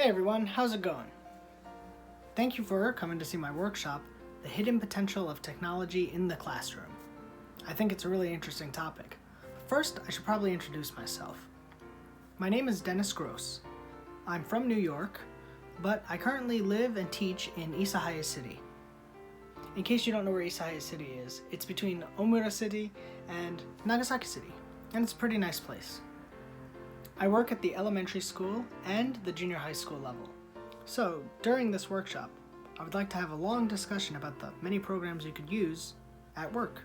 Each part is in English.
Hey everyone, how's it going? Thank you for coming to see my workshop, The Hidden Potential of Technology in the Classroom. I think it's a really interesting topic. But first, I should probably introduce myself. My name is Dennis Gross. I'm from New York, but I currently live and teach in Isahaya City. In case you don't know where Isahaya City is, it's between Omura City and Nagasaki City, and it's a pretty nice place. I work at the elementary school and the junior high school level. So, during this workshop, I would like to have a long discussion about the many programs you could use at work,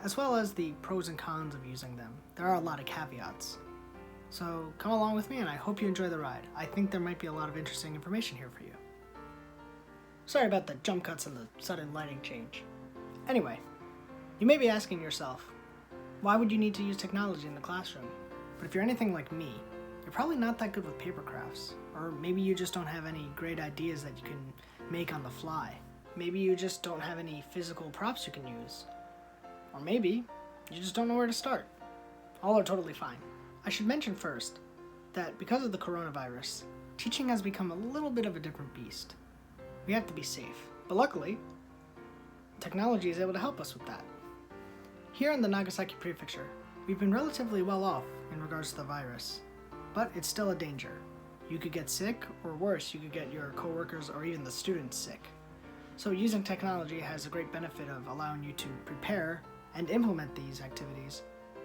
as well as the pros and cons of using them. There are a lot of caveats. So, come along with me and I hope you enjoy the ride. I think there might be a lot of interesting information here for you. Sorry about the jump cuts and the sudden lighting change. Anyway, you may be asking yourself, why would you need to use technology in the classroom? But if you're anything like me, you're probably not that good with paper crafts. Or maybe you just don't have any great ideas that you can make on the fly. Maybe you just don't have any physical props you can use. Or maybe you just don't know where to start. All are totally fine. I should mention first that because of the coronavirus, teaching has become a little bit of a different beast. We have to be safe. But luckily, technology is able to help us with that. Here in the Nagasaki Prefecture, we've been relatively well off in regards to the virus, but it's still a danger. You could get sick, or worse, you could get your coworkers or even the students sick. So using technology has a great benefit of allowing you to prepare and implement these activities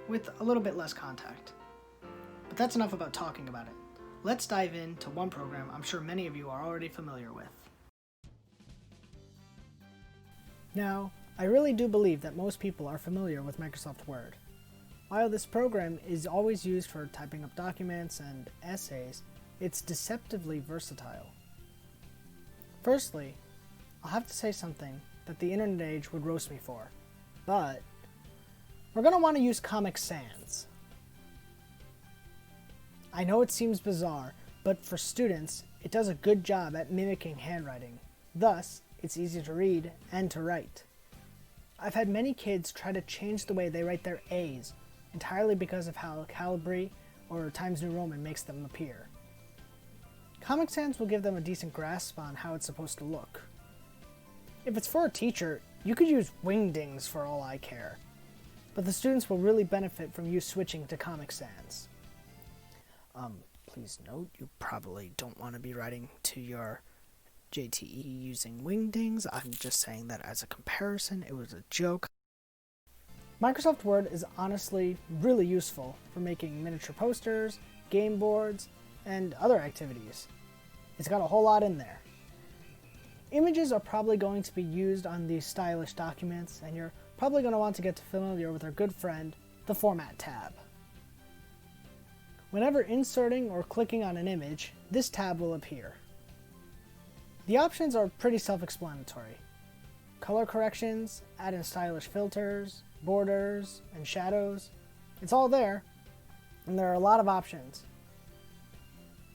with a little bit less contact. But that's enough about talking about it. Let's dive into one program I'm sure many of you are already familiar with. Now, I really do believe that most people are familiar with Microsoft Word. While this program is always used for typing up documents and essays, it's deceptively versatile. Firstly, I'll have to say something that the internet age would roast me for, but we're going to want to use Comic Sans. I know it seems bizarre, but for students, it does a good job at mimicking handwriting. Thus, it's easy to read and to write. I've had many kids try to change the way they write their A's, entirely because of how Calibri or Times New Roman makes them appear. Comic Sans will give them a decent grasp on how it's supposed to look. If it's for a teacher, you could use Wingdings for all I care, but the students will really benefit from you switching to Comic Sans. Please note, you probably don't want to be writing to your JTE using Wingdings. I'm just saying that as a comparison, it was a joke. Microsoft Word is honestly really useful for making miniature posters, game boards, and other activities. It's got a whole lot in there. Images are probably going to be used on these stylish documents, and you're probably going to want to get familiar with our good friend, the Format tab. Whenever inserting or clicking on an image, this tab will appear. The options are pretty self-explanatory. Color corrections, add in stylish filters, borders, and shadows. It's all there, and there are a lot of options.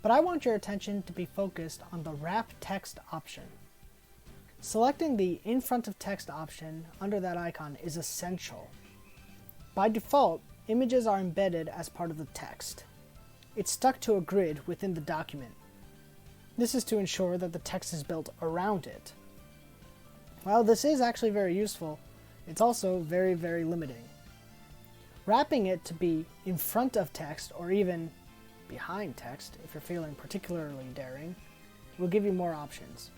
But I want your attention to be focused on the Wrap Text option. Selecting the In Front of Text option under that icon is essential. By default, images are embedded as part of the text. It's stuck to a grid within the document. This is to ensure that the text is built around it. While this is actually very useful, it's also very, very limiting. Wrapping it to be in front of text or even behind text, if you're feeling particularly daring, will give you more options.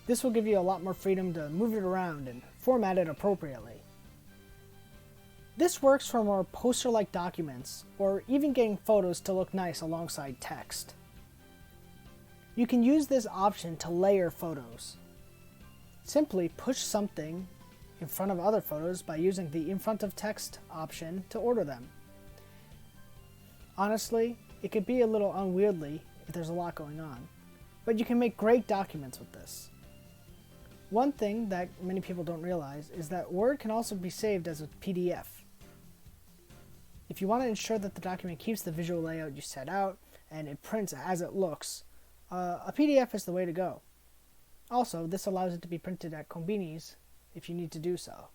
This will give you a lot more freedom to move it around and format it appropriately. This works for more poster-like documents, or even getting photos to look nice alongside text. You can use this option to layer photos. Simply push something in front of other photos by using the In Front of Text option to order them. Honestly, it could be a little unwieldy if there's a lot going on, but you can make great documents with this. One thing that many people don't realize is that Word can also be saved as a PDF. If you want to ensure that the document keeps the visual layout you set out and it prints as it looks, a PDF is the way to go. Also, this allows it to be printed at Konbinis if you need to do so.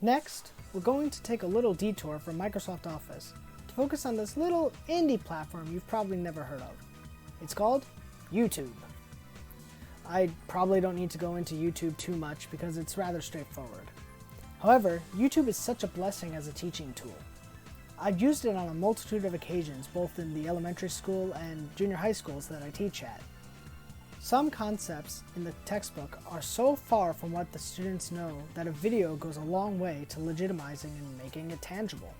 Next, we're going to take a little detour from Microsoft Office to focus on this little indie platform you've probably never heard of. It's called YouTube. I probably don't need to go into YouTube too much because it's rather straightforward. However, YouTube is such a blessing as a teaching tool. I've used it on a multitude of occasions, both in the elementary school and junior high schools that I teach at. Some concepts in the textbook are so far from what the students know that a video goes a long way to legitimizing and making it tangible.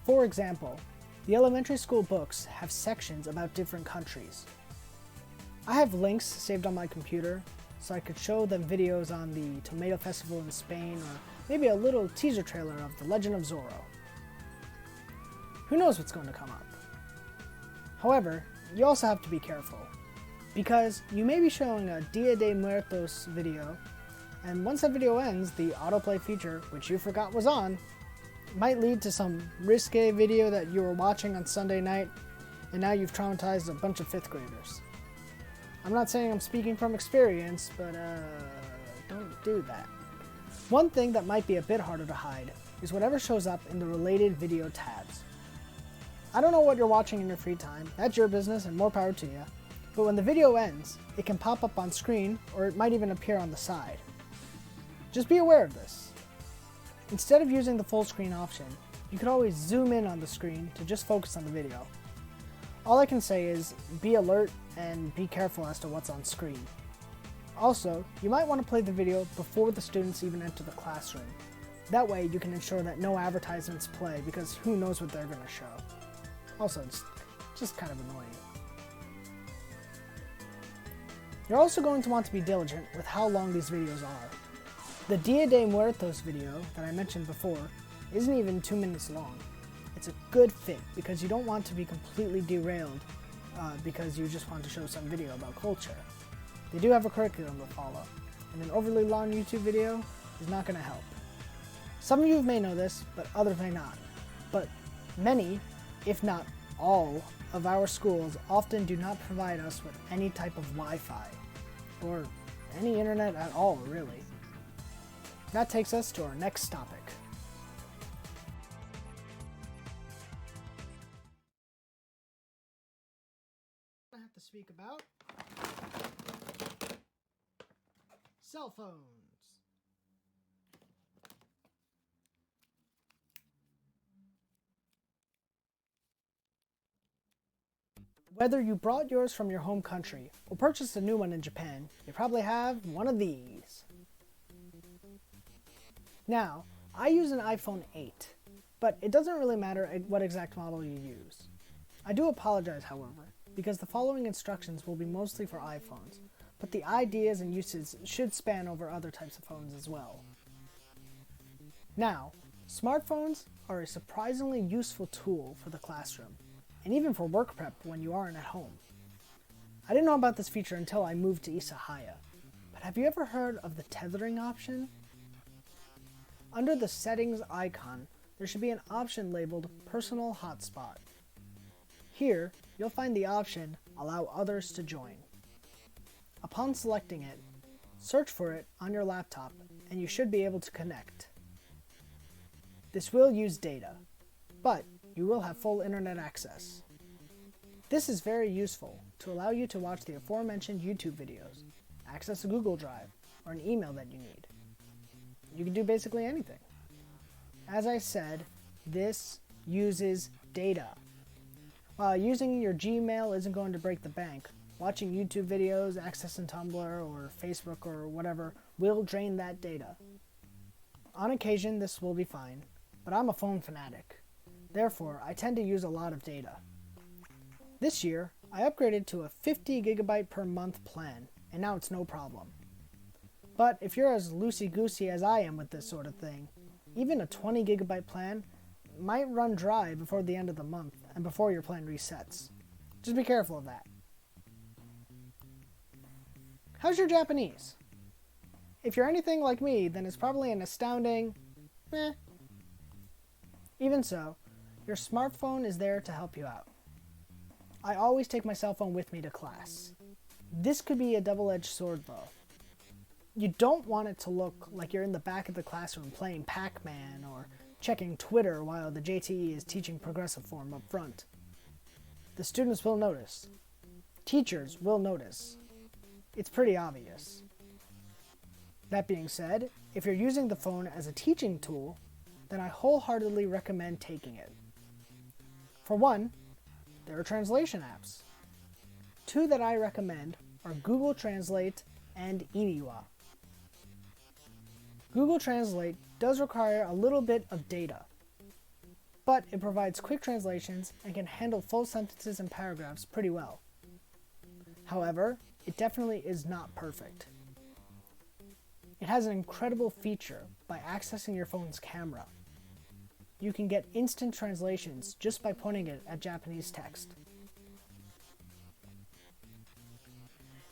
For example, the elementary school books have sections about different countries. I have links saved on my computer so I could show them videos on the Tomato Festival in Spain or maybe a little teaser trailer of The Legend of Zorro. Who knows what's going to come up? However, you also have to be careful, because you may be showing a Dia de Muertos video, and once that video ends, the autoplay feature, which you forgot was on, might lead to some risque video that you were watching on Sunday night, and now you've traumatized a bunch of 5th graders. I'm not saying I'm speaking from experience, but don't do that. One thing that might be a bit harder to hide is whatever shows up in the related video tabs. I don't know what you're watching in your free time, that's your business and more power to you, but when the video ends, it can pop up on screen or it might even appear on the side. Just be aware of this. Instead of using the full screen option, you could always zoom in on the screen to just focus on the video. All I can say is be alert and be careful as to what's on screen. Also, you might want to play the video before the students even enter the classroom. That way you can ensure that no advertisements play, because who knows what they're going to show. Also, it's just kind of annoying. You're also going to want to be diligent with how long these videos are. The Dia de Muertos video that I mentioned before isn't even 2 minutes long. It's a good fit because you don't want to be completely derailed because you just want to show some video about culture. They do have a curriculum to follow, and an overly long YouTube video is not going to help. Some of you may know this, but others may not. But many, if not all, of our schools often do not provide us with any type of Wi-Fi, or any internet at all, really. That takes us to our next topic. I have to speak about cell phones. Whether you brought yours from your home country or purchased a new one in Japan, you probably have one of these. Now, I use an iPhone 8, but it doesn't really matter what exact model you use. I do apologize, however, because the following instructions will be mostly for iPhones, but the ideas and uses should span over other types of phones as well. Now, smartphones are a surprisingly useful tool for the classroom, and even for work prep when you aren't at home. I didn't know about this feature until I moved to Isahaya, but have you ever heard of the tethering option? Under the settings icon, there should be an option labeled Personal Hotspot. Here, you'll find the option Allow Others to Join. Upon selecting it, search for it on your laptop and you should be able to connect. This will use data, but you will have full internet access. This is very useful to allow you to watch the aforementioned YouTube videos, access a Google Drive, or an email that you need. You can do basically anything. As I said, this uses data. While using your Gmail isn't going to break the bank, watching YouTube videos, accessing Tumblr or Facebook or whatever will drain that data. On occasion, this will be fine, but I'm a phone fanatic. Therefore, I tend to use a lot of data. This year, I upgraded to a 50 gigabyte per month plan, and now it's no problem. But if you're as loosey-goosey as I am with this sort of thing, even a 20 gigabyte plan might run dry before the end of the month and before your plan resets. Just be careful of that. How's your Japanese? If you're anything like me, then it's probably an astounding meh. Even so, your smartphone is there to help you out. I always take my cell phone with me to class. This could be a double-edged sword though. You don't want it to look like you're in the back of the classroom playing Pac-Man or checking Twitter while the JTE is teaching progressive form up front. The students will notice. Teachers will notice. It's pretty obvious. That being said, if you're using the phone as a teaching tool, then I wholeheartedly recommend taking it. For one, there are translation apps. Two that I recommend are Google Translate and Iniwa. Google Translate does require a little bit of data, but it provides quick translations and can handle full sentences and paragraphs pretty well. However, it definitely is not perfect. It has an incredible feature by accessing your phone's camera. You can get instant translations just by pointing it at Japanese text.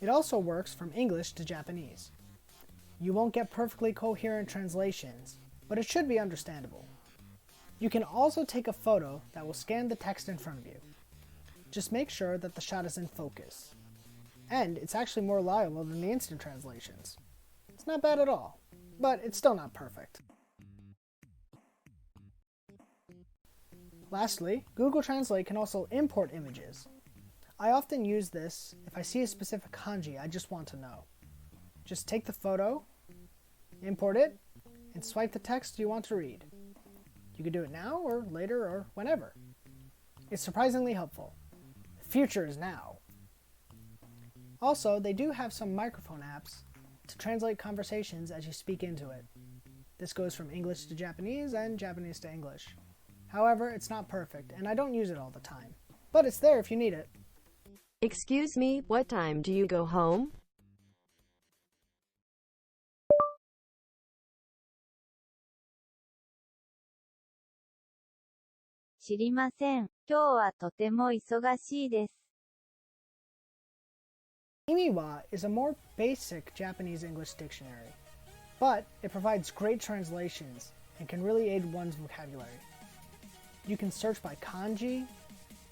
It also works from English to Japanese. You won't get perfectly coherent translations, but it should be understandable. You can also take a photo that will scan the text in front of you. Just make sure that the shot is in focus. And it's actually more reliable than the instant translations. It's not bad at all, but it's still not perfect. Lastly, Google Translate can also import images. I often use this if I see a specific kanji I just want to know. Just take the photo, import it, and swipe the text you want to read. You can do it now or later or whenever. It's surprisingly helpful. The future is now. Also, they do have some microphone apps to translate conversations as you speak into it. This goes from English to Japanese and Japanese to English. However, it's not perfect, and I don't use it all the time. But it's there if you need it. Excuse me, what time do you go home? 知りません。今日はとても忙しいです。Iniwa is a more basic Japanese-English dictionary, but it provides great translations and can really aid one's vocabulary. You can search by kanji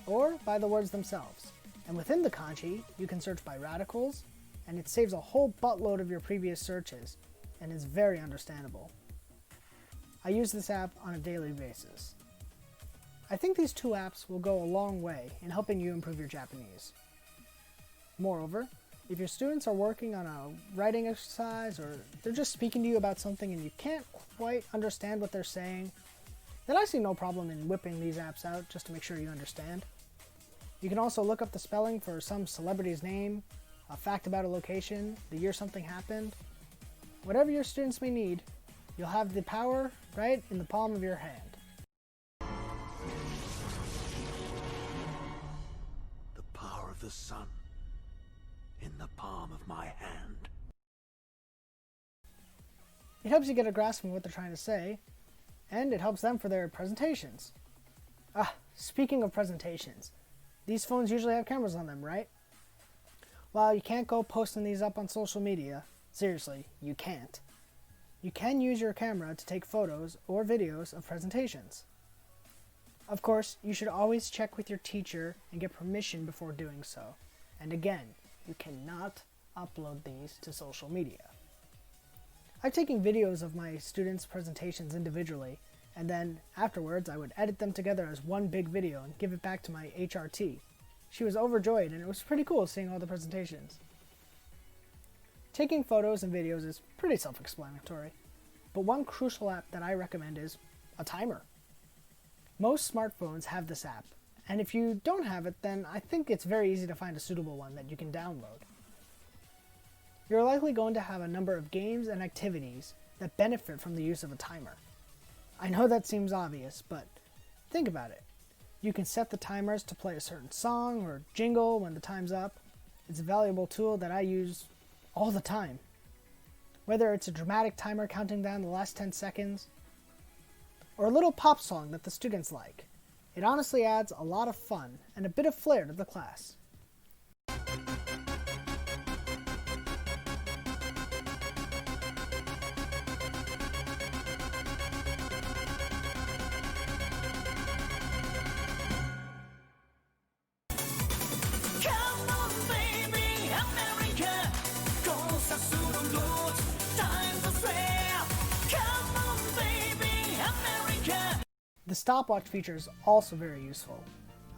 or by the words themselves, and within the kanji, you can search by radicals, and it saves a whole buttload of your previous searches, and is very understandable. I use this app on a daily basis. I think these two apps will go a long way in helping you improve your Japanese. Moreover, if your students are working on a writing exercise or they're just speaking to you about something and you can't quite understand what they're saying, then I see no problem in whipping these apps out just to make sure you understand. You can also look up the spelling for some celebrity's name, a fact about a location, the year something happened. Whatever your students may need, you'll have the power right in the palm of your hand. The power of the sun in the palm of my hand. It helps you get a grasp of what they're trying to say, and it helps them for their presentations. Speaking of presentations, these phones usually have cameras on them, right? While you can't go posting these up on social media, seriously, you can't. You can use your camera to take photos or videos of presentations. Of course, you should always check with your teacher and get permission before doing so. And again, you cannot upload these to social media. I've taken videos of my students' presentations individually, and then afterwards I would edit them together as one big video and give it back to my HRT. She was overjoyed, and it was pretty cool seeing all the presentations. Taking photos and videos is pretty self-explanatory, but one crucial app that I recommend is a timer. Most smartphones have this app, and if you don't have it, then I think it's very easy to find a suitable one that you can download. You're likely going to have a number of games and activities that benefit from the use of a timer. I know that seems obvious, but think about it. You can set the timers to play a certain song or jingle when the time's up. It's a valuable tool that I use all the time. Whether it's a dramatic timer counting down the last 10 seconds, or a little pop song that the students like, it honestly adds a lot of fun and a bit of flair to the class. The stopwatch feature is also very useful.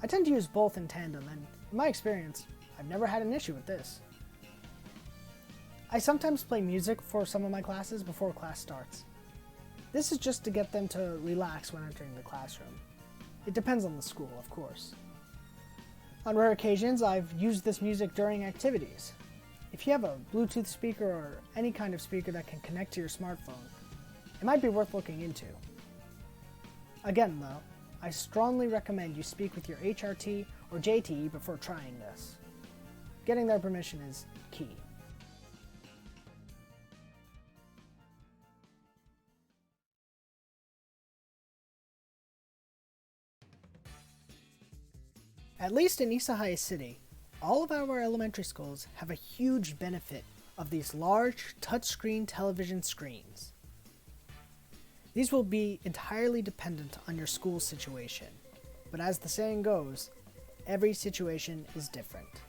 I tend to use both in tandem, and in my experience, I've never had an issue with this. I sometimes play music for some of my classes before class starts. This is just to get them to relax when entering the classroom. It depends on the school, of course. On rare occasions, I've used this music during activities. If you have a Bluetooth speaker or any kind of speaker that can connect to your smartphone, it might be worth looking into. Again though, I strongly recommend you speak with your HRT or JTE before trying this. Getting their permission is key. At least in Isahaya City, all of our elementary schools have a huge benefit of these large touchscreen television screens. These will be entirely dependent on your school situation, but as the saying goes, every situation is different.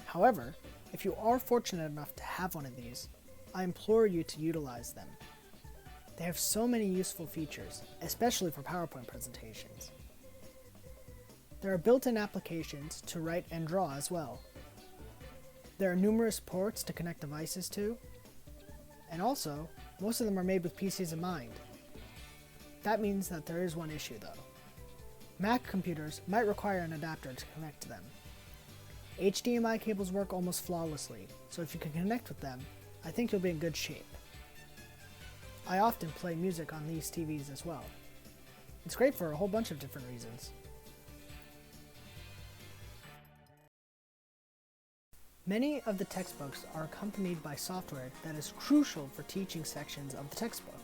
However, if you are fortunate enough to have one of these, I implore you to utilize them. They have so many useful features, especially for PowerPoint presentations. There are built-in applications to write and draw as well. There are numerous ports to connect devices to, and also, most of them are made with PCs in mind. That means that there is one issue though. Mac computers might require an adapter to connect to them. HDMI cables work almost flawlessly, so if you can connect with them, I think you'll be in good shape. I often play music on these TVs as well. It's great for a whole bunch of different reasons. Many of the textbooks are accompanied by software that is crucial for teaching sections of the textbook.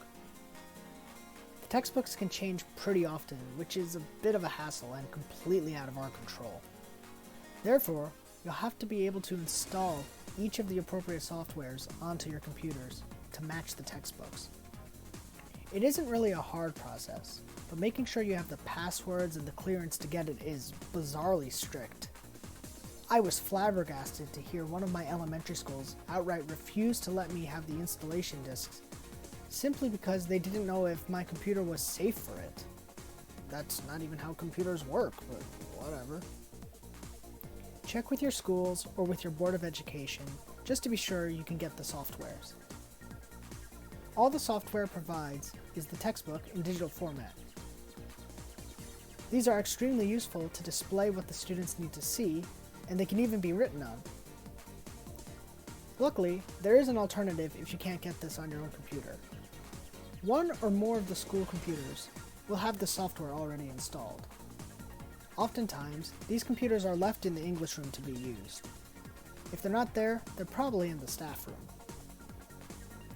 The textbooks can change pretty often, which is a bit of a hassle and completely out of our control. Therefore, you'll have to be able to install each of the appropriate softwares onto your computers to match the textbooks. It isn't really a hard process, but making sure you have the passwords and the clearance to get it is bizarrely strict. I was flabbergasted to hear one of my elementary schools outright refuse to let me have the installation discs simply because they didn't know if my computer was safe for it. That's not even how computers work, but whatever. Check with your schools or with your Board of Education just to be sure you can get the softwares. All the software provides is the textbook in digital format. These are extremely useful to display what the students need to see, and they can even be written on. Luckily, there is an alternative if you can't get this on your own computer. One or more of the school computers will have the software already installed. Oftentimes, these computers are left in the English room to be used. If they're not there, they're probably in the staff room.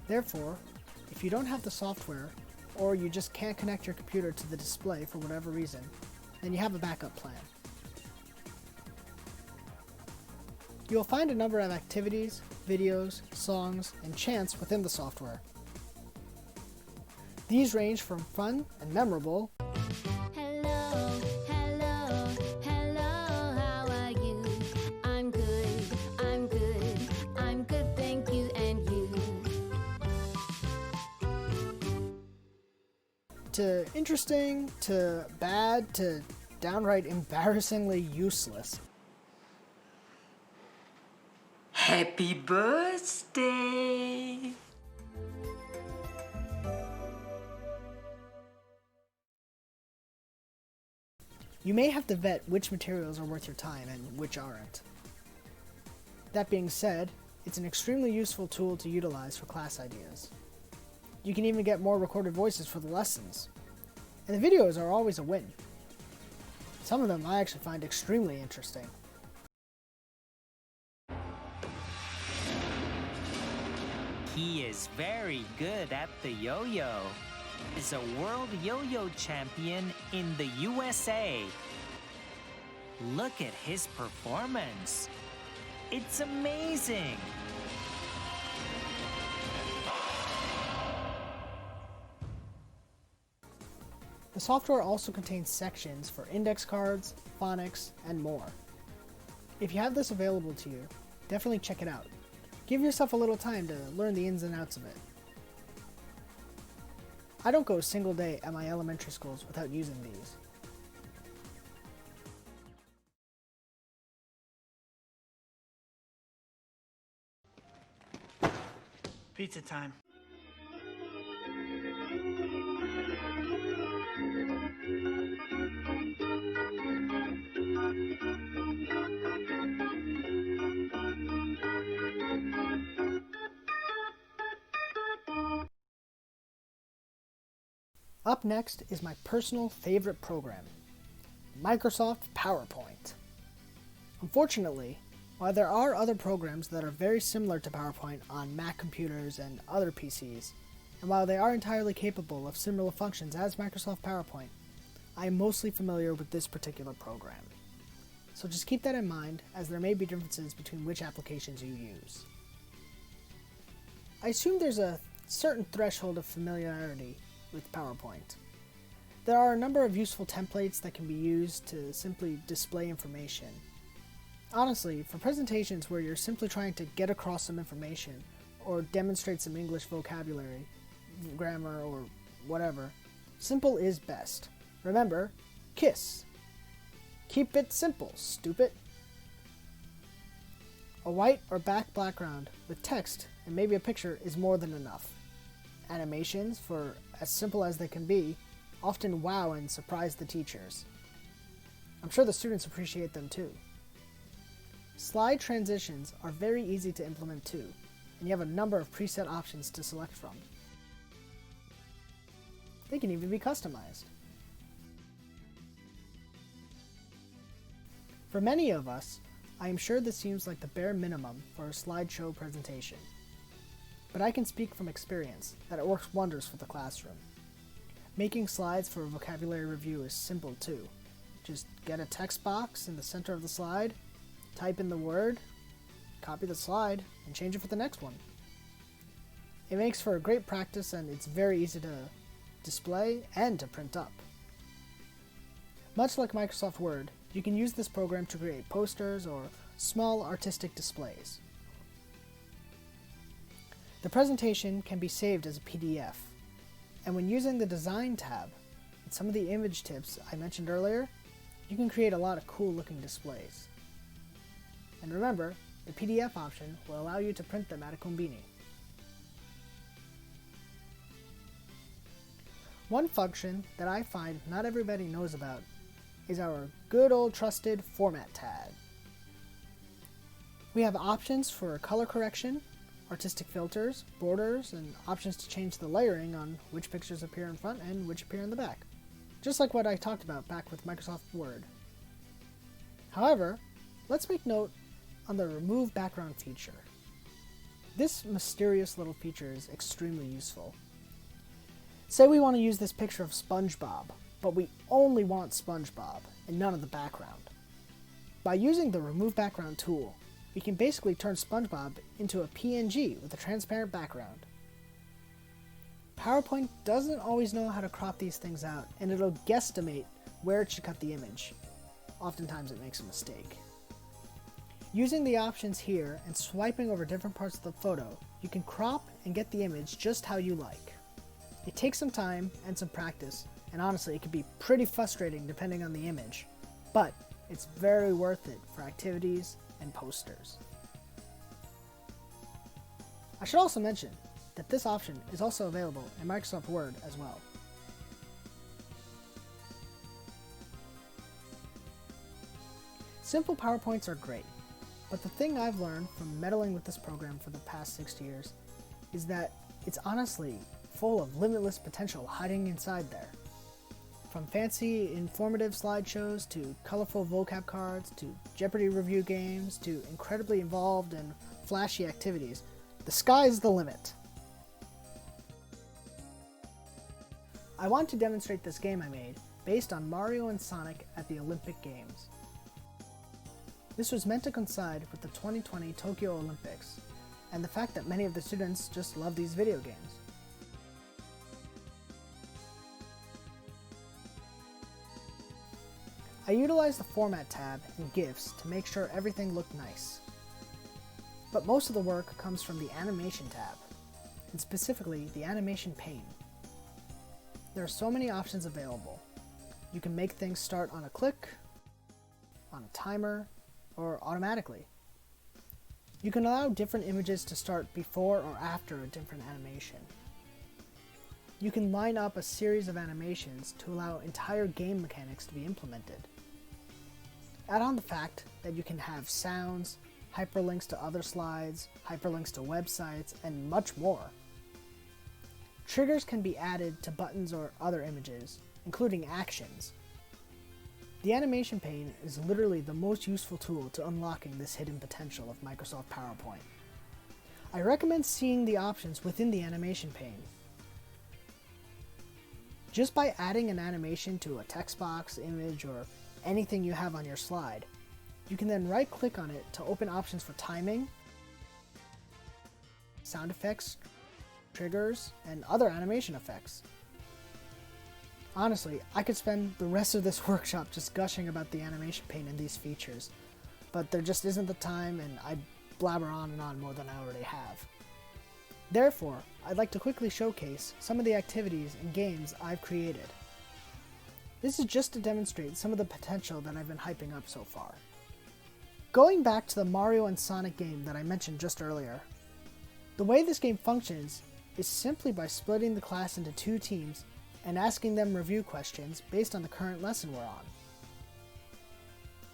Therefore, if you don't have the software, or you just can't connect your computer to the display for whatever reason, then you have a backup plan. You'll find a number of activities, videos, songs, and chants within the software. These range from fun and memorable Hello, hello, hello, how are you? I'm good, I'm good, I'm good, thank you, and you? to interesting, to bad, to downright embarrassingly useless. Happy birthday! You may have to vet which materials are worth your time and which aren't. That being said, it's an extremely useful tool to utilize for class ideas. You can even get more recorded voices for the lessons. And the videos are always a win. Some of them I actually find extremely interesting. He is very good at the yo-yo. Is a world yo-yo champion in the USA. Look at his performance. It's amazing. The software also contains sections for index cards, phonics, and more. If you have this available to you, definitely check it out. Give yourself a little time to learn the ins and outs of it. I don't go a single day at my elementary schools without using these. Pizza time. Up next is my personal favorite program, Microsoft PowerPoint. Unfortunately, while there are other programs that are very similar to PowerPoint on Mac computers and other PCs, and while they are entirely capable of similar functions as Microsoft PowerPoint, I am mostly familiar with this particular program. So just keep that in mind, as there may be differences between which applications you use. I assume there's a certain threshold of familiarity with PowerPoint. There are a number of useful templates that can be used to simply display information. Honestly, for presentations where you're simply trying to get across some information or demonstrate some English vocabulary, grammar, or whatever, simple is best. Remember, KISS. Keep it simple, stupid. A white or black background with text and maybe a picture is more than enough. Animations, for as simple as they can be, often wow and surprise the teachers. I'm sure the students appreciate them too. Slide transitions are very easy to implement too, and you have a number of preset options to select from. They can even be customized. For many of us, I am sure this seems like the bare minimum for a slideshow presentation. But I can speak from experience that it works wonders for the classroom. Making slides for a vocabulary review is simple too. Just get a text box in the center of the slide, type in the word, copy the slide, and change it for the next one. It makes for a great practice, and it's very easy to display and to print up. Much like Microsoft Word, you can use this program to create posters or small artistic displays. The presentation can be saved as a PDF, and when using the Design tab and some of the image tips I mentioned earlier, you can create a lot of cool looking displays. And remember, the PDF option will allow you to print them at a Combini. One function that I find not everybody knows about is our good old trusted Format tab. We have options for color correction, artistic filters, borders, and options to change the layering on which pictures appear in front and which appear in the back, just like what I talked about back with Microsoft Word. However, let's make note on the Remove Background feature. This mysterious little feature is extremely useful. Say we want to use this picture of SpongeBob, but we only want SpongeBob and none of the background. By using the Remove Background tool, we can basically turn SpongeBob into a PNG with a transparent background. PowerPoint doesn't always know how to crop these things out, and it'll guesstimate where it should cut the image. Oftentimes it makes a mistake. Using the options here and swiping over different parts of the photo, you can crop and get the image just how you like. It takes some time and some practice, and honestly it can be pretty frustrating depending on the image, but it's very worth it for activities and posters. I should also mention that this option is also available in Microsoft Word as well. Simple PowerPoints are great, but the thing I've learned from meddling with this program for the past 6 years is that it's honestly full of limitless potential hiding inside there. From fancy, informative slideshows to colorful vocab cards to Jeopardy review games to incredibly involved and flashy activities, the sky's the limit. I want to demonstrate this game I made based on Mario and Sonic at the Olympic Games. This was meant to coincide with the 2020 Tokyo Olympics and the fact that many of the students just love these video games. I utilized the Format tab and GIFs to make sure everything looked nice. But most of the work comes from the Animation tab, and specifically the Animation pane. There are so many options available. You can make things start on a click, on a timer, or automatically. You can allow different images to start before or after a different animation. You can line up a series of animations to allow entire game mechanics to be implemented. Add on the fact that you can have sounds, hyperlinks to other slides, hyperlinks to websites, and much more. Triggers can be added to buttons or other images, including actions. The animation pane is literally the most useful tool to unlocking this hidden potential of Microsoft PowerPoint. I recommend seeing the options within the animation pane. Just by adding an animation to a text box, image, or anything you have on your slide, you can then right-click on it to open options for timing, sound effects, triggers, and other animation effects. Honestly, I could spend the rest of this workshop just gushing about the animation pane and these features, but there just isn't the time and I'd blabber on and on more than I already have. Therefore, I'd like to quickly showcase some of the activities and games I've created. This is just to demonstrate some of the potential that I've been hyping up so far. Going back to the Mario and Sonic game that I mentioned just earlier, the way this game functions is simply by splitting the class into two teams and asking them review questions based on the current lesson we're on.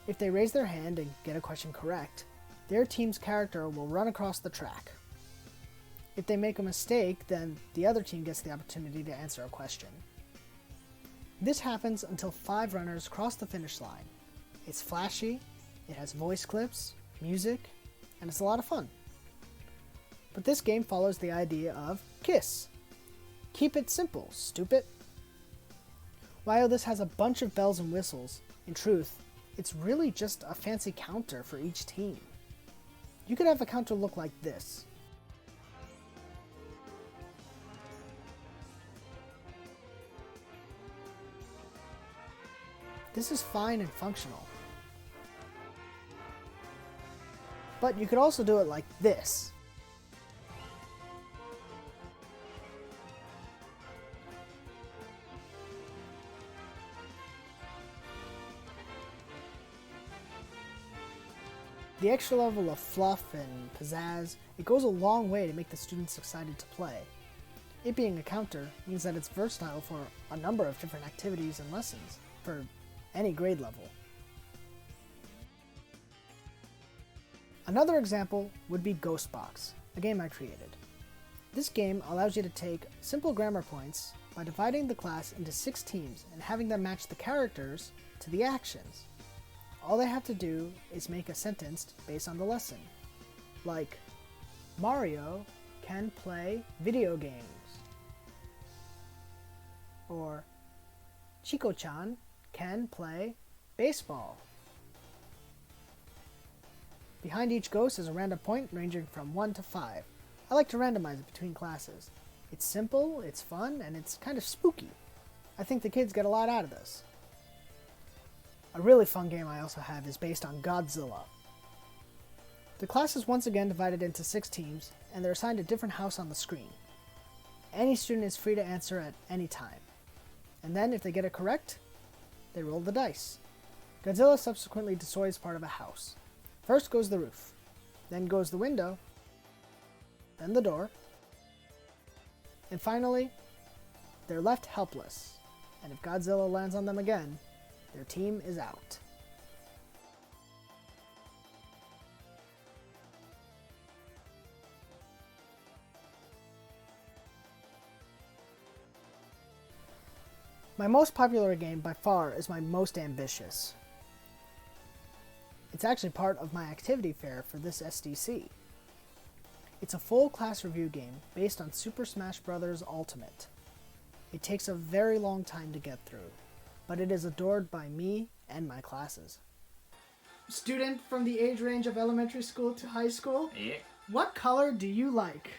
If they raise their hand and get a question correct, their team's character will run across the track. If they make a mistake, then the other team gets the opportunity to answer a question. This happens until 5 runners cross the finish line. It's flashy, it has voice clips, music, and it's a lot of fun. But this game follows the idea of KISS. Keep it simple, stupid. While this has a bunch of bells and whistles, in truth, it's really just a fancy counter for each team. You could have a counter look like this. This is fine and functional. But you could also do it like this. The extra level of fluff and pizzazz, it goes a long way to make the students excited to play. It being a counter means that it's versatile for a number of different activities and lessons, for any grade level. Another example would be Ghostbox, a game I created. This game allows you to take simple grammar points by dividing the class into 6 teams and having them match the characters to the actions. All they have to do is make a sentence based on the lesson, like, Mario can play video games, or Chico-chan can play baseball. Behind each ghost is a random point ranging from 1 to 5. I like to randomize it between classes. It's simple, it's fun, and it's kind of spooky. I think the kids get a lot out of this. A really fun game I also have is based on Godzilla. The class is once again divided into 6 teams, and they're assigned a different house on the screen. Any student is free to answer at any time. And then, if they get it correct, they roll the dice. Godzilla subsequently destroys part of a house. First goes the roof, then goes the window, then the door, and finally, they're left helpless, and if Godzilla lands on them again, their team is out. My most popular game by far is my most ambitious. It's actually part of my activity fair for this SDC. It's a full class review game based on Super Smash Bros. Ultimate. It takes a very long time to get through, but it is adored by me and my classes. Student from the age range of elementary school to high school, Yeah. what color do you like?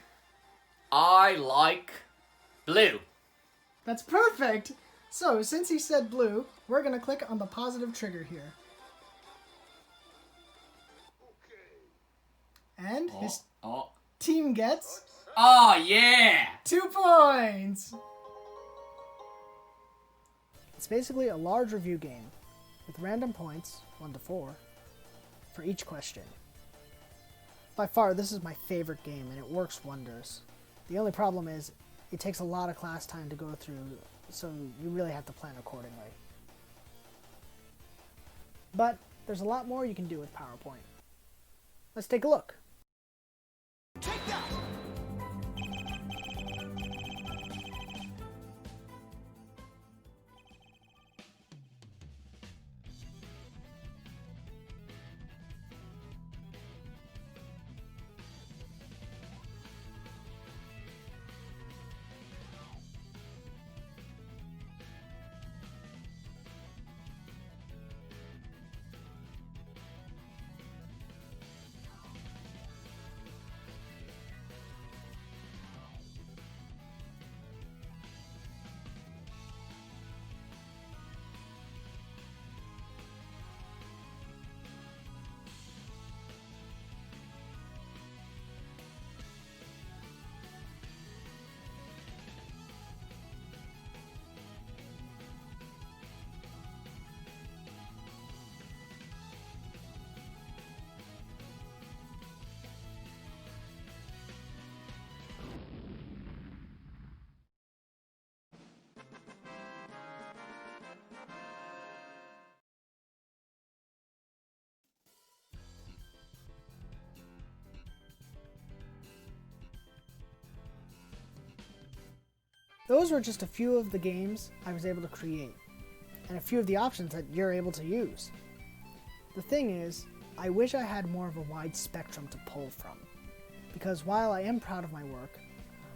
I like blue. That's perfect! So, since he said blue, we're gonna click on the positive trigger here. And his Oh. team gets Oh, yeah! 2 points! It's basically a large review game with random points, 1 to 4, for each question. By far, this is my favorite game, and it works wonders. The only problem is, it takes a lot of class time to go through, so you really have to plan accordingly. But there's a lot more you can do with PowerPoint. Let's take a look. Those were just a few of the games I was able to create, and a few of the options that you're able to use. The thing is, I wish I had more of a wide spectrum to pull from, because while I am proud of my work,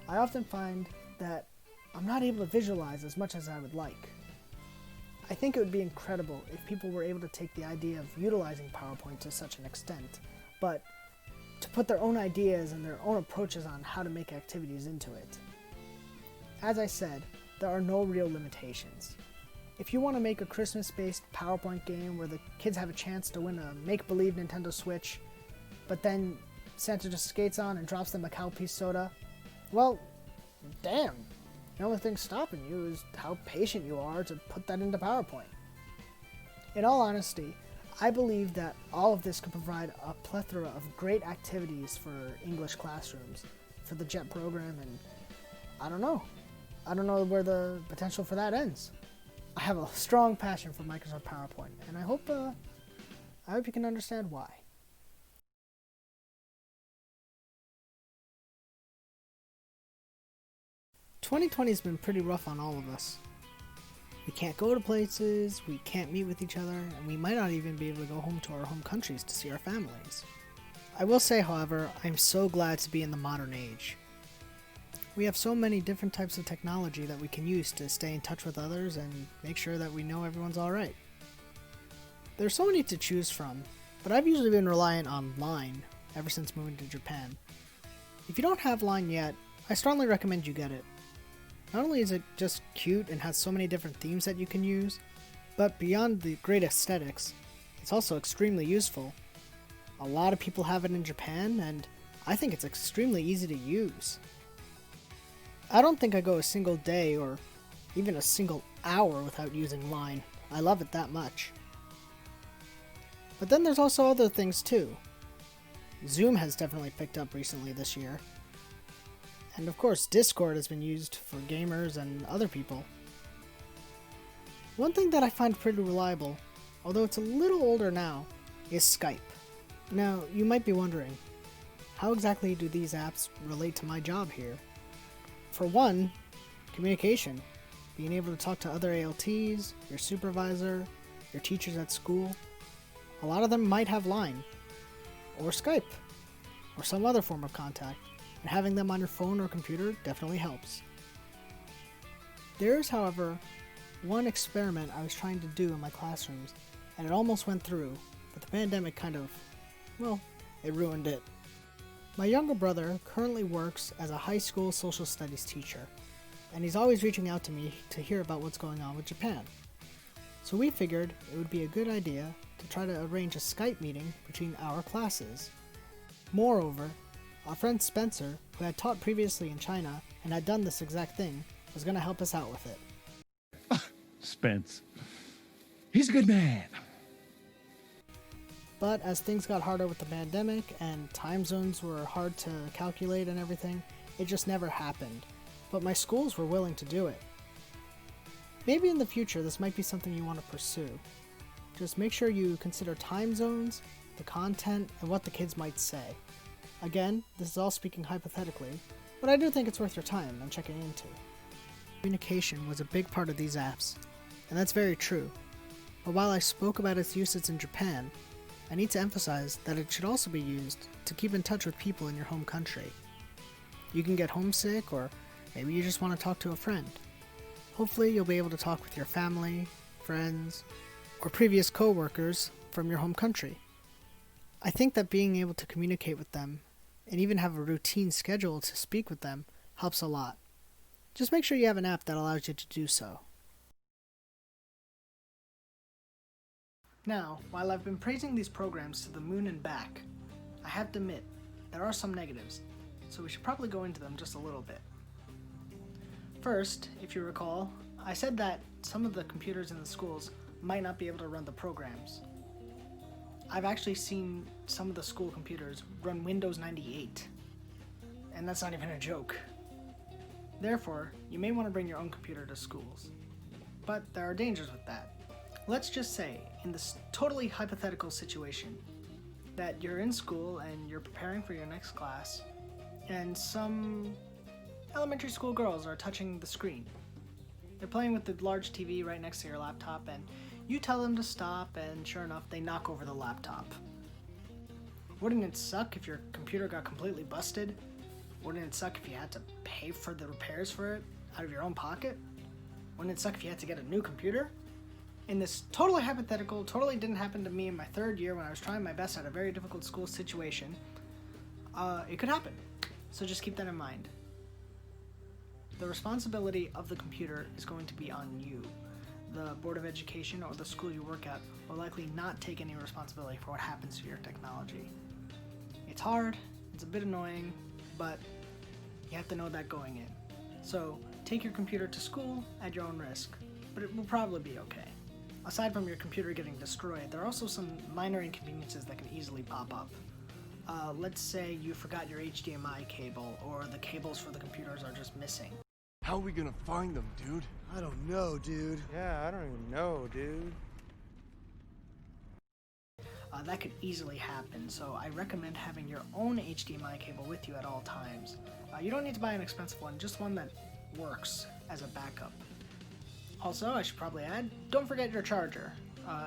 I often find that I'm not able to visualize as much as I would like. I think it would be incredible if people were able to take the idea of utilizing PowerPoint to such an extent, but to put their own ideas and their own approaches on how to make activities into it. As I said, there are no real limitations. If you want to make a Christmas-based PowerPoint game where the kids have a chance to win a make-believe Nintendo Switch, but then Santa just skates on and drops them a Calpis soda, well, damn. The only thing stopping you is how patient you are to put that into PowerPoint. In all honesty, I believe that all of this could provide a plethora of great activities for English classrooms, for the JET program, and I don't know where the potential for that ends. I have a strong passion for Microsoft PowerPoint, and I hope you can understand why. "2020 has been pretty rough on all of us. We can't go to places, we can't meet with each other, and we might not even be able to go home to our home countries to see our families. I will say, however, I'm so glad to be in the modern age. We have so many different types of technology that we can use to stay in touch with others and make sure that we know everyone's alright. There's so many to choose from, but I've usually been reliant on Line ever since moving to Japan. If you don't have Line yet, I strongly recommend you get it. Not only is it just cute and has so many different themes that you can use, but beyond the great aesthetics, it's also extremely useful. A lot of people have it in Japan, and I think it's extremely easy to use. I don't think I go a single day or even a single hour without using Line. I love it that much. But then there's also other things too. Zoom has definitely picked up recently this year. And of course, Discord has been used for gamers and other people. One thing that I find pretty reliable, although it's a little older now, is Skype. Now, you might be wondering, how exactly do these apps relate to my job here? For one, communication. Being able to talk to other ALTs, your supervisor, your teachers at school. A lot of them might have Line, or Skype, or some other form of contact, and having them on your phone or computer definitely helps. There is, however, one experiment I was trying to do in my classrooms, and it almost went through, but the pandemic kind of, well, it ruined it. My younger brother currently works as a high school social studies teacher, and he's always reaching out to me to hear about what's going on with Japan. So we figured it would be a good idea to try to arrange a Skype meeting between our classes. Moreover, our friend Spencer, who had taught previously in China and had done this exact thing, was going to help us out with it. Spence. He's a good man. But as things got harder with the pandemic and time zones were hard to calculate and everything, it just never happened. But my schools were willing to do it. Maybe in the future this might be something you want to pursue. Just make sure you consider time zones, the content, and what the kids might say. Again, this is all speaking hypothetically, but I do think it's worth your time and checking into. Communication was a big part of these apps, and that's very true. But while I spoke about its usage in Japan, I need to emphasize that it should also be used to keep in touch with people in your home country. You can get homesick, or maybe you just want to talk to a friend. Hopefully you'll be able to talk with your family, friends, or previous co-workers from your home country. I think that being able to communicate with them, and even have a routine schedule to speak with them, helps a lot. Just make sure you have an app that allows you to do so. Now, while I've been praising these programs to the moon and back, I have to admit, there are some negatives, so we should probably go into them just a little bit. First, if you recall, I said that some of the computers in the schools might not be able to run the programs. I've actually seen some of the school computers run Windows 98, and that's not even a joke. Therefore, you may want to bring your own computer to schools. But there are dangers with that. Let's just say, in this totally hypothetical situation, that you're in school and you're preparing for your next class, and some elementary school girls are touching the screen. They're playing with the large TV right next to your laptop, and you tell them to stop, and sure enough, they knock over the laptop. Wouldn't it suck if your computer got completely busted? Wouldn't it suck if you had to pay for the repairs for it out of your own pocket? Wouldn't it suck if you had to get a new computer? In this totally hypothetical, totally didn't happen to me in my third year when I was trying my best at a very difficult school situation, it could happen. So just keep that in mind. The responsibility of the computer is going to be on you. The Board of Education or the school you work at will likely not take any responsibility for what happens to your technology. It's hard, it's a bit annoying, but you have to know that going in. So take your computer to school at your own risk, but it will probably be okay. Aside from your computer getting destroyed, there are also some minor inconveniences that can easily pop up. Let's say you forgot your HDMI cable, or the cables for the computers are just missing. How are we gonna find them, dude? I don't know, dude. Yeah, I don't even know, dude. That could easily happen, so I recommend having your own HDMI cable with you at all times. You don't need to buy an expensive one, just one that works as a backup. Also, I should probably add, don't forget your charger.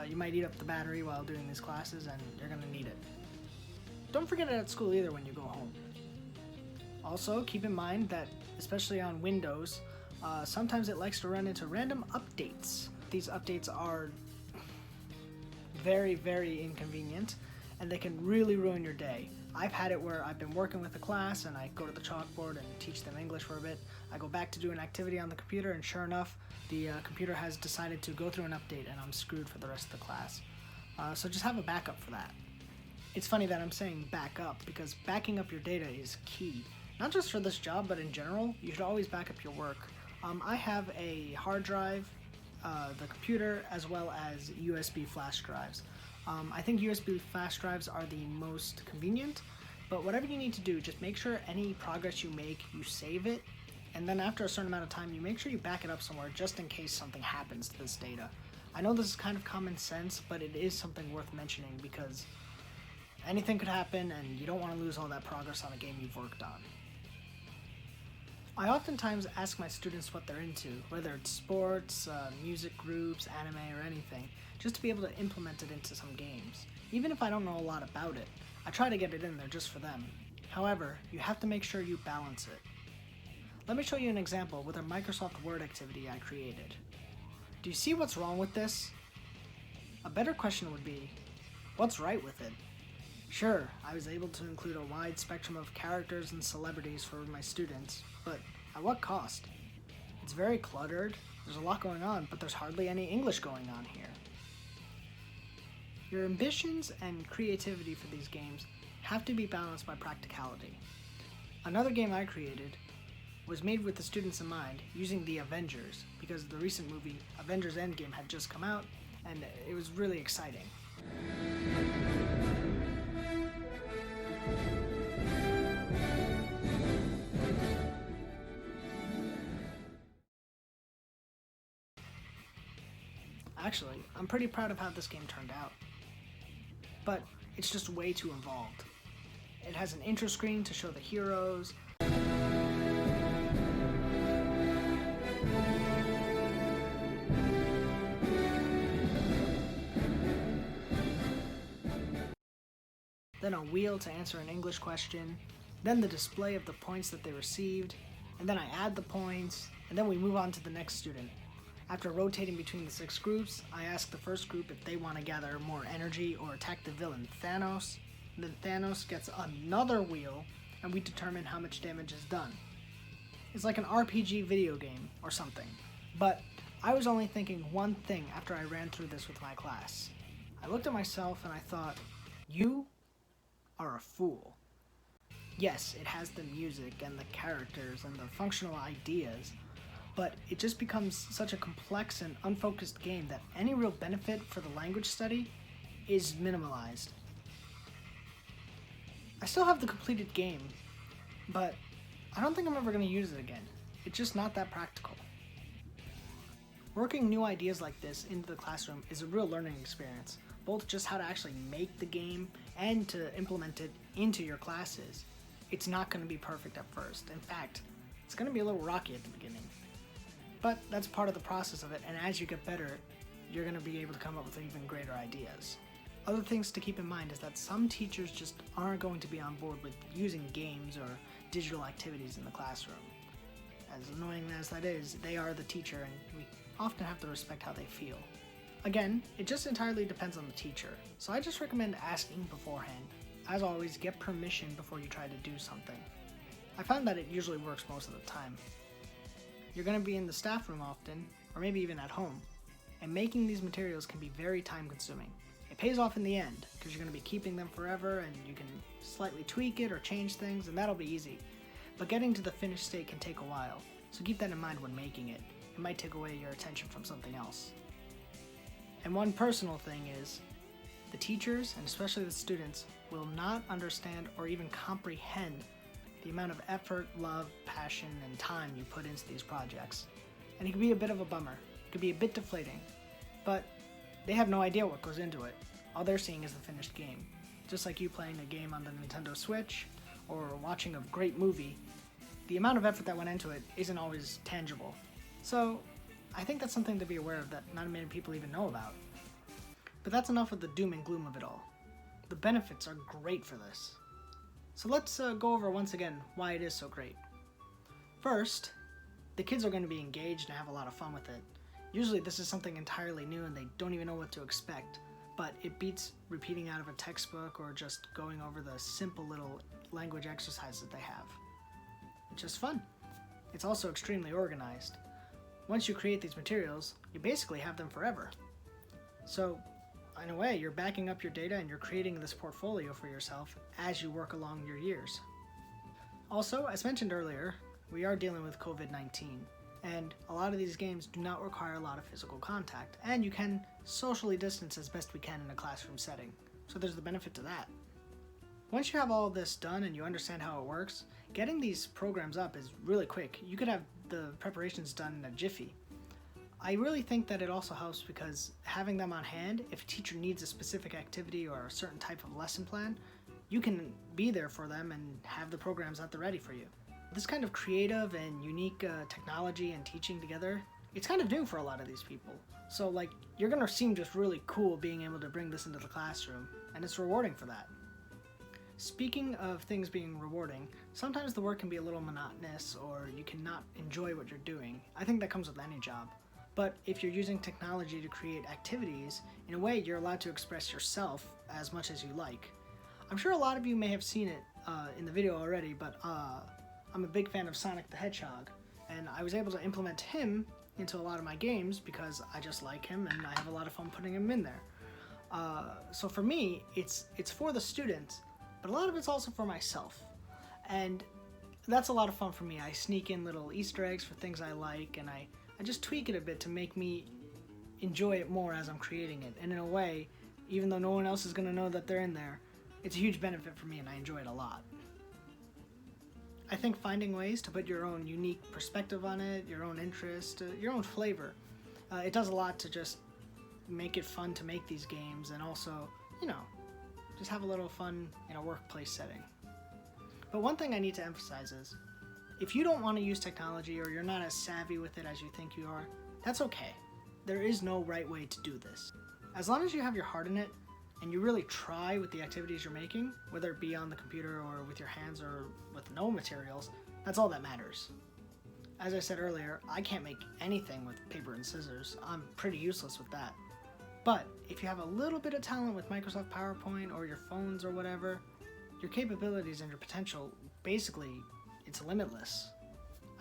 You might eat up the battery while doing these classes, and you're gonna need it. Don't forget it at school either when you go home. Also, keep in mind that, especially on Windows, sometimes it likes to run into random updates. These updates are very, very inconvenient, and they can really ruin your day. I've had it where I've been working with a class, and I go to the chalkboard and teach them English for a bit. I go back to do an activity on the computer, and sure enough, the computer has decided to go through an update, and I'm screwed for the rest of the class. So just have a backup for that. It's funny that I'm saying back up, because backing up your data is key. Not just for this job, but in general, you should always back up your work. I have a hard drive, the computer, as well as USB flash drives. I think USB flash drives are the most convenient, but whatever you need to do, just make sure any progress you make, you save it, and then after a certain amount of time, you make sure you back it up somewhere just in case something happens to this data. I know this is kind of common sense, but it is something worth mentioning because anything could happen and you don't want to lose all that progress on a game you've worked on. I oftentimes ask my students what they're into, whether it's sports, music groups, anime, or anything, just to be able to implement it into some games. Even if I don't know a lot about it, I try to get it in there just for them. However, you have to make sure you balance it. Let me show you an example with a Microsoft Word activity I created. Do you see what's wrong with this? A better question would be, what's right with it? Sure, I was able to include a wide spectrum of characters and celebrities for my students, but at what cost? It's very cluttered, there's a lot going on, but there's hardly any English going on here. Your ambitions and creativity for these games have to be balanced by practicality. Another game I created was made with the students in mind, using the Avengers, because the recent movie Avengers Endgame had just come out, and it was really exciting. Actually, I'm pretty proud of how this game turned out. But it's just way too involved. It has an intro screen to show the heroes. Then a wheel to answer an English question, then the display of the points that they received, and then I add the points, and then we move on to the next student. After rotating between the 6 groups, I ask the first group if they want to gather more energy or attack the villain Thanos. Then Thanos gets another wheel, and we determine how much damage is done. It's like an RPG video game or something. But I was only thinking one thing after I ran through this with my class. I looked at myself and I thought, you are a fool. Yes, it has the music and the characters and the functional ideas, but it just becomes such a complex and unfocused game that any real benefit for the language study is minimalized. I still have the completed game, but I don't think I'm ever going to use it again. It's just not that practical. Working new ideas like this into the classroom is a real learning experience, both just how to actually make the game and to implement it into your classes. It's not going to be perfect at first. In fact, it's going to be a little rocky at the beginning. But that's part of the process of it, and as you get better, you're going to be able to come up with even greater ideas. Other things to keep in mind is that some teachers just aren't going to be on board with using games or digital activities in the classroom. As annoying as that is, they are the teacher, and we often have to respect how they feel. Again, it just entirely depends on the teacher, so I just recommend asking beforehand. As always, get permission before you try to do something. I found that it usually works most of the time. You're going to be in the staff room often, or maybe even at home, and making these materials can be very time consuming. It pays off in the end, because you're going to be keeping them forever and you can slightly tweak it or change things, and that'll be easy. But getting to the finished state can take a while, so keep that in mind when making it. It might take away your attention from something else. And one personal thing is, the teachers, and especially the students, will not understand or even comprehend the amount of effort, love, passion, and time you put into these projects. And it can be a bit of a bummer. It can be a bit deflating. But they have no idea what goes into it. All they're seeing is the finished game. Just like you playing a game on the Nintendo Switch, or watching a great movie, the amount of effort that went into it isn't always tangible. So, I think that's something to be aware of that not many people even know about. But that's enough of the doom and gloom of it all. The benefits are great for this. So let's go over once again why it is so great. First, the kids are going to be engaged and have a lot of fun with it. Usually this is something entirely new and they don't even know what to expect, but it beats repeating out of a textbook or just going over the simple little language exercises that they have. It's just fun. It's also extremely organized. Once you create these materials, you basically have them forever. So, in a way, you're backing up your data and you're creating this portfolio for yourself as you work along your years. Also, as mentioned earlier, we are dealing with COVID-19, and a lot of these games do not require a lot of physical contact, and you can socially distance as best we can in a classroom setting, so there's the benefit to that. Once you have all this done and you understand how it works, getting these programs up is really quick. You could have the preparations done in a jiffy. I really think that it also helps because having them on hand, if a teacher needs a specific activity or a certain type of lesson plan, you can be there for them and have the programs at the ready for you. This kind of creative and unique technology and teaching together, it's kind of new for a lot of these people. So like, you're gonna seem just really cool being able to bring this into the classroom, and it's rewarding for that. Speaking of things being rewarding, sometimes the work can be a little monotonous or you cannot enjoy what you're doing. I think that comes with any job. But if you're using technology to create activities, in a way you're allowed to express yourself as much as you like. I'm sure a lot of you may have seen it in the video already, but I'm a big fan of Sonic the Hedgehog, and I was able to implement him into a lot of my games because I just like him and I have a lot of fun putting him in there. So for me, it's for the students, but a lot of it's also for myself. And that's a lot of fun for me. I sneak in little Easter eggs for things I like, and I just tweak it a bit to make me enjoy it more as I'm creating it. And in a way, even though no one else is going to know that they're in there, it's a huge benefit for me and I enjoy it a lot. I think finding ways to put your own unique perspective on it, your own interest, your own flavor, it does a lot to just make it fun to make these games and also, just have a little fun in a workplace setting. But one thing I need to emphasize is, if you don't want to use technology or you're not as savvy with it as you think you are, that's okay. There is no right way to do this. As long as you have your heart in it and you really try with the activities you're making, whether it be on the computer or with your hands or with no materials, that's all that matters. As I said earlier, I can't make anything with paper and scissors. I'm pretty useless with that. But if you have a little bit of talent with Microsoft PowerPoint or your phones or whatever, your capabilities and your potential, basically, it's limitless.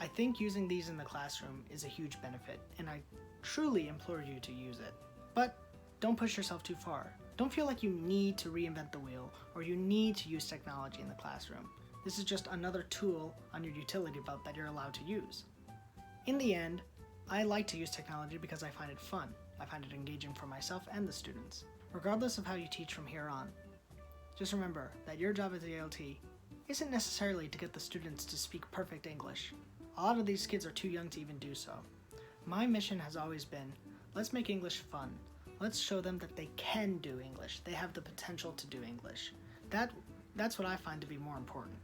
I think using these in the classroom is a huge benefit, and I truly implore you to use it. But don't push yourself too far. Don't feel like you need to reinvent the wheel or you need to use technology in the classroom. This is just another tool on your utility belt that you're allowed to use. In the end, I like to use technology because I find it fun. I find it engaging for myself and the students. Regardless of how you teach from here on, just remember that your job as the ALT isn't necessarily to get the students to speak perfect English. A lot of these kids are too young to even do so. My mission has always been, let's make English fun. Let's show them that they can do English. They have the potential to do English. That's what I find to be more important.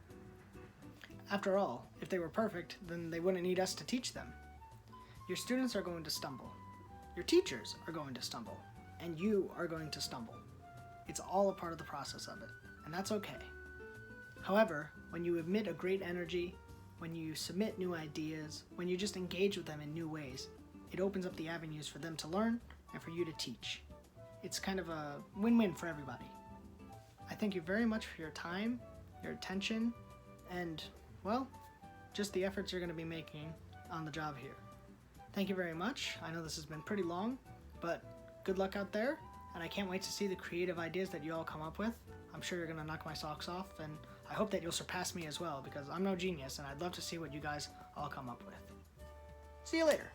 After all, if they were perfect, then they wouldn't need us to teach them. Your students are going to stumble. Your teachers are going to stumble. And you are going to stumble. It's all a part of the process of it, and that's okay. However, when you emit a great energy, when you submit new ideas, when you just engage with them in new ways, it opens up the avenues for them to learn and for you to teach. It's kind of a win-win for everybody. I thank you very much for your time, your attention, and, well, just the efforts you're going to be making on the job here. Thank you very much. I know this has been pretty long, but good luck out there, and I can't wait to see the creative ideas that you all come up with. I'm sure you're going to knock my socks off, and I hope that you'll surpass me as well, because I'm no genius, and I'd love to see what you guys all come up with. See you later.